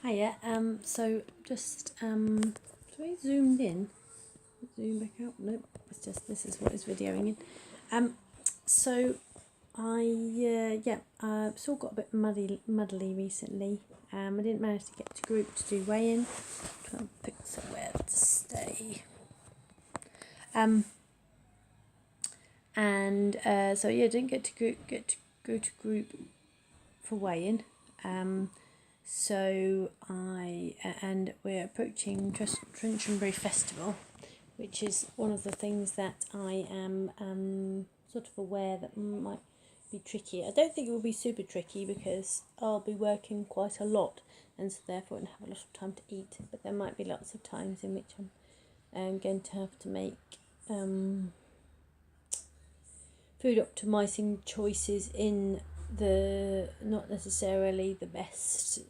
Hiya. So just do I zoomed in? Zoom back out? Nope. It's just this is what it's videoing in. So I've still got a bit muddly recently. I didn't manage to get to group to do weigh-in. Trying to pick somewhere to stay. Didn't get to go to group for weigh-in. And we're approaching Trunchonbury Festival, which is one of the things that I am sort of aware that might be tricky. I don't think it will be super tricky because I'll be working quite a lot, and so therefore I won't have a lot of time to eat. But there might be lots of times in which I'm going to have to make food optimizing choices in the not necessarily the best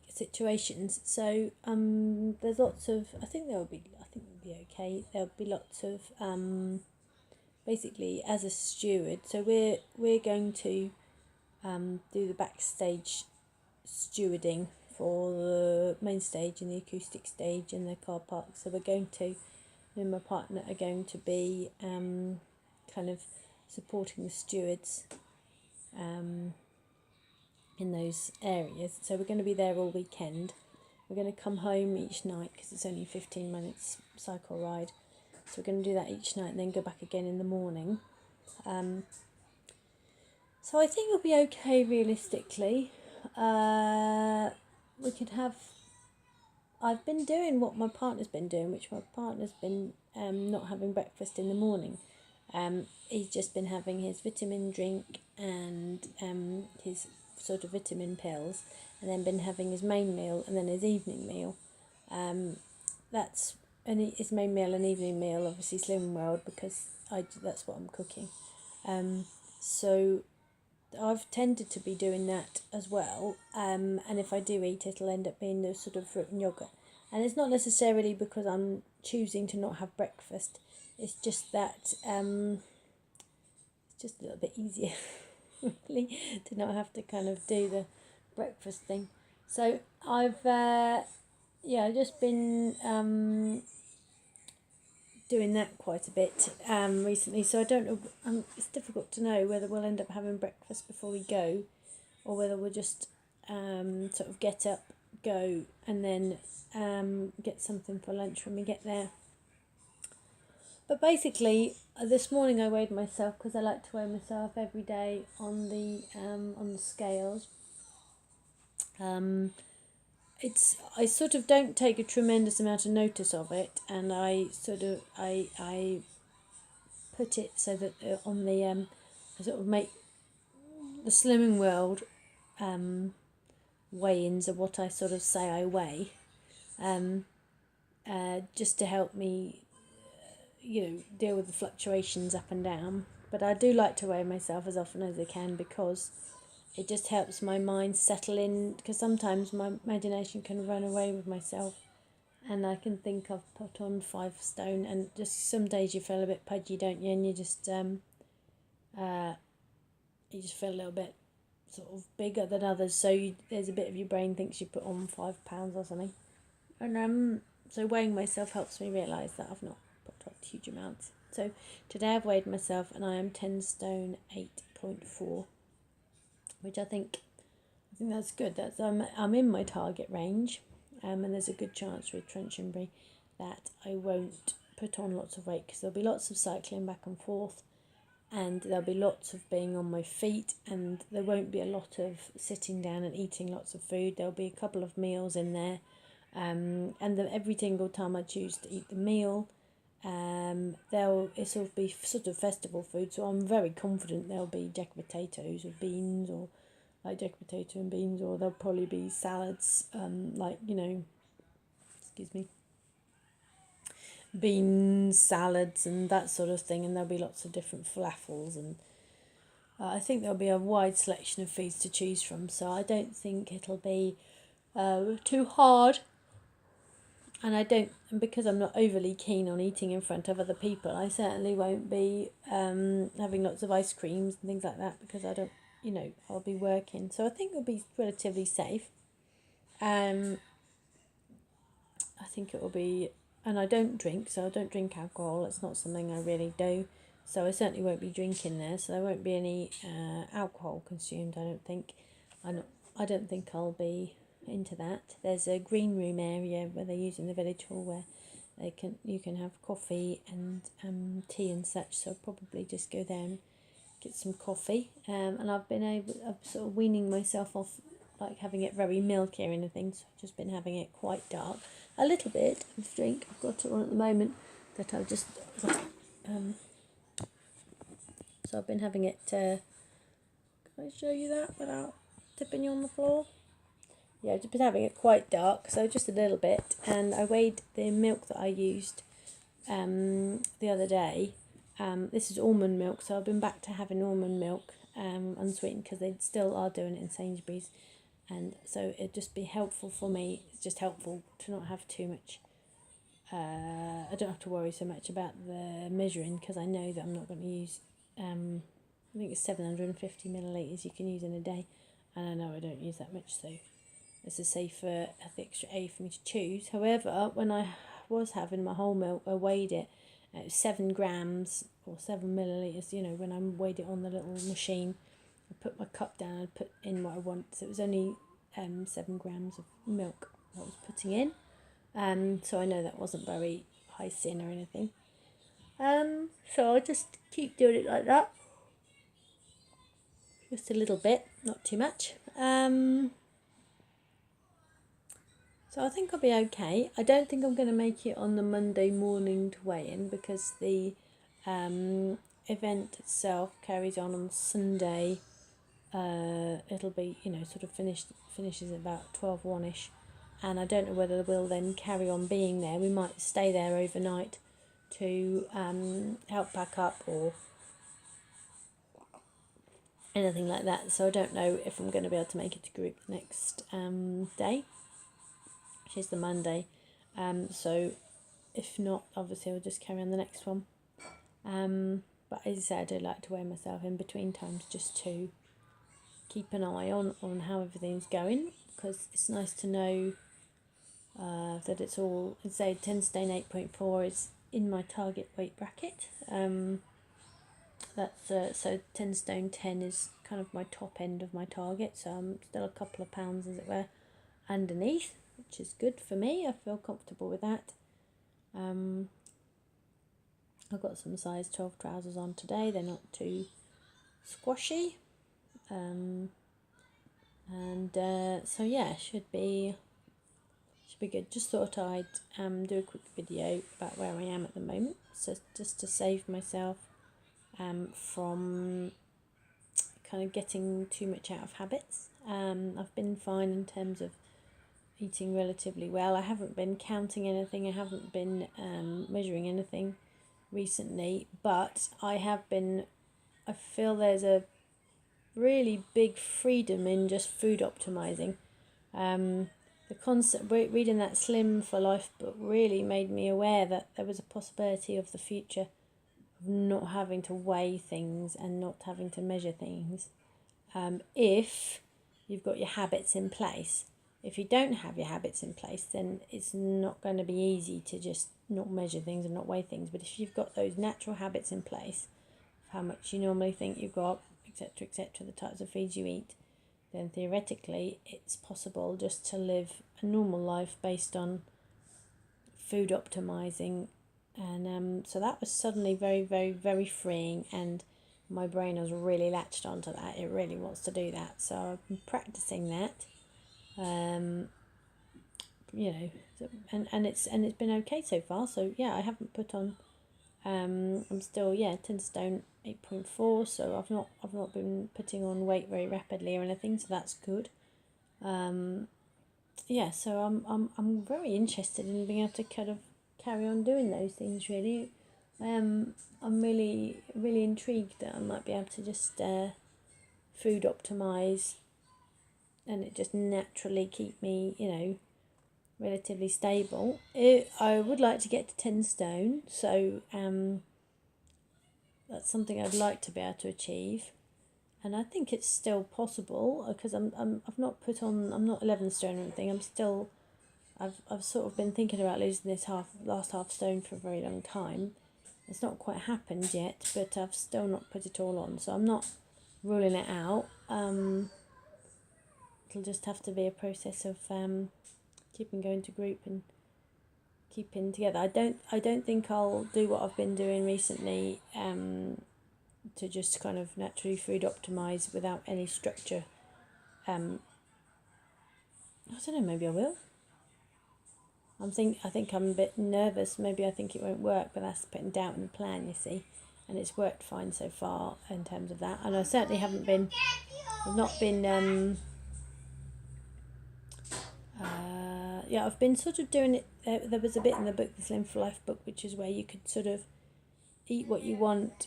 situations. So there's lots of I think we'll be okay. There'll be lots of basically as a steward. So we're going to do the backstage stewarding for the main stage and the acoustic stage and the car park. So we're going to, me and my partner are going to be kind of supporting the stewards in those areas. So we're going to be there all weekend. We're going to come home each night because it's only 15 minutes cycle ride. So we're going to do that each night and then go back again in the morning. So I think it'll be okay realistically. We could have... I've been doing what my partner's been doing, which my partner's been not having breakfast in the morning. He's just been having his vitamin drink and his sort of vitamin pills, and then been having his main meal and then his evening meal. His main meal and evening meal, obviously Slimming World, because that's what I'm cooking. So I've tended to be doing that as well. And if I do eat, it'll end up being the sort of fruit and yogurt. And it's not necessarily because I'm choosing to not have breakfast. It's just that it's just a little bit easier, really, to not have to kind of do the breakfast thing. So I've just been doing that quite a bit recently. So I don't know. It's difficult to know whether we'll end up having breakfast before we go, or whether we'll just sort of get up, go, and then get something for lunch when we get there. But basically, this morning I weighed myself because I like to weigh myself every day on the scales. I sort of don't take a tremendous amount of notice of it, and I put it so that on the I sort of make the Slimming World weigh-ins of what I sort of say I weigh, just to help me deal with the fluctuations up and down. But I do like to weigh myself as often as I can because it just helps my mind settle in, because sometimes my imagination can run away with myself and I can think I've put on 5 stone, and just some days you feel a bit pudgy, don't you, and you just feel a little bit sort of bigger than others, so there's a bit of your brain thinks you put on 5 pounds or something. And so weighing myself helps me realise that I've not put on huge amounts. So today I've weighed myself and I am 10 stone 8.4, which I think that's good. That's I'm in my target range, and there's a good chance with Trunchonbury that I won't put on lots of weight, because there'll be lots of cycling back and forth, and there'll be lots of being on my feet, and there won't be a lot of sitting down and eating lots of food. There'll be a couple of meals in there, and every single time I choose to eat the meal, it'll be sort of festival food, so I'm very confident there'll be jack potatoes or beans, or like jack potato and beans, or there'll probably be salads, beans, salads and that sort of thing, and there'll be lots of different falafels, and I think there'll be a wide selection of foods to choose from, so I don't think it'll be too hard. And because I'm not overly keen on eating in front of other people, I certainly won't be having lots of ice creams and things like that, because I don't, I'll be working. So I think it'll be relatively safe. I think it will be, and I don't drink, so I don't drink alcohol. It's not something I really do. So I certainly won't be drinking there. So there won't be any alcohol consumed. I don't think. I don't think I'll be into that. There's a green room area where they use in the village hall where you can have coffee and tea and such. So I'll probably just go there and get some coffee. And I'm sort of weaning myself off like having it very milky or anything. So I've just been having it quite dark. A little bit of drink. I've got it on at the moment that I've just so I've been having it. Can I show you that without tipping you on the floor? Yeah, I've just been having it quite dark, so just a little bit. And I weighed the milk that I used the other day. This is almond milk, so I've been back to having almond milk unsweetened because they still are doing it in Sainsbury's. And so it'd just be helpful for me. It's just helpful to not have too much. I don't have to worry so much about the measuring because I know that I'm not going to use. I think it's 750 millilitres you can use in a day, and I know I don't use that much, so this is safer, the extra A for me to choose. However, when I was having my whole milk, I weighed it. It was 7 grams or 7 millilitres. You know, when I weighed it on the little machine, I put my cup down and put in what I want. So it was only 7 grams of milk I was putting in. So I know that wasn't very high sin or anything. So I'll just keep doing it like that. Just a little bit, not too much. So I think I'll be okay. I don't think I'm going to make it on the Monday morning to weigh in because the event itself carries on Sunday. It'll be, sort of finishes at about 12:01ish, and I don't know whether we'll then carry on being there. We might stay there overnight to help pack up or anything like that. So I don't know if I'm going to be able to make it to group next day, which is the Monday. So if not, obviously I'll just carry on the next one. But as I said, I do like to weigh myself in between times just to keep an eye on how everything's going, because it's nice to know that it's all, say 10 stone 8.4 is in my target weight bracket. That's so 10 stone 10 is kind of my top end of my target, so I'm still a couple of pounds, as it were, underneath, which is good for me. I feel comfortable with that. I've got some size 12 trousers on today. They're not too squashy. So yeah, should be good. Just thought I'd do a quick video about where I am at the moment, so just to save myself from kind of getting too much out of habits. I've been fine in terms of eating relatively well. I haven't been counting anything. I haven't been measuring anything recently, but I feel there's a really big freedom in just food optimizing. The concept, reading that Slim for Life book really made me aware that there was a possibility of the future of not having to weigh things and not having to measure things, if you've got your habits in place. If you don't have your habits in place, then it's not going to be easy to just not measure things and not weigh things. But if you've got those natural habits in place, how much you normally think you've got, etc., the types of feeds you eat, then theoretically it's possible just to live a normal life based on food optimizing. And so that was suddenly very, very, very freeing, and my brain has really latched onto that. It really wants to do that, so I've been practicing that. And it's been okay so far. So yeah, I haven't put on. I'm still 10 stone 8.4, so I've not been putting on weight very rapidly or anything, so that's good. So I'm very interested in being able to kind of carry on doing those things. Really, I'm really intrigued that I might be able to just food optimize, and it just naturally keep me, relatively stable. I would like to get to 10 stone, so that's something I'd like to be able to achieve. and I think it's still possible because I've not put on, I'm not 11 stone or anything. I'm still, I've sort of been thinking about losing this last half stone for a very long time. It's not quite happened yet, but I've still not put it all on, so I'm not ruling it out. It'll just have to be a process of keeping going to group and keeping together. I don't think I'll do what I've been doing recently, to just kind of naturally food optimize without any structure. I don't know, maybe I will. I think I'm a bit nervous. Maybe I think it won't work, but that's putting doubt in the plan, you see. And it's worked fine so far in terms of that. And I certainly haven't been, I've not been, I've been sort of doing it. There was a bit in the book, the Slim for Life book, which is where you could sort of eat what you want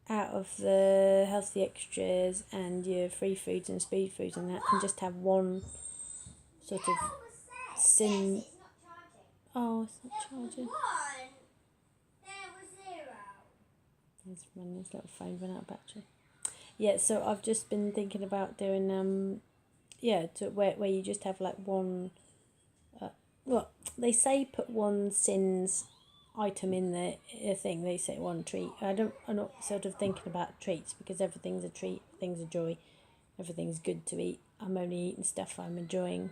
out of the healthy extras and your free foods and speed foods and that, and just have one sort of sin. Oh, it's not charging. He's running his little phone, run out of battery. Yeah, so I've just been thinking about doing where you just have like one. Well, they say put one sins item in the thing. They say one treat. I'm not sort of thinking about treats because everything's a treat. Everything's a joy. Everything's good to eat. I'm only eating stuff I'm enjoying.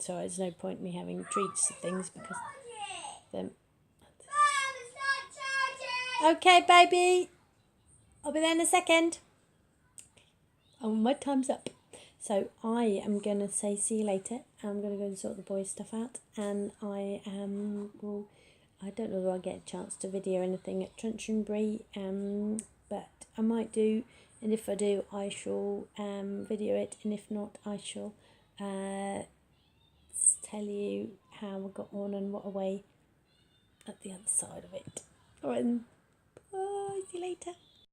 So there's no point in me having treats of things because then. Okay, baby. I'll be there in a second. Oh, my time's up. So I am going to say see you later. I'm going to go and sort the boys' stuff out. And I don't know if I'll get a chance to video anything at Trunchonbury. But I might do. And if I do, I shall video it. And if not, I shall tell you how I got on and what away at the other side of it. Alright then. Bye. See you later.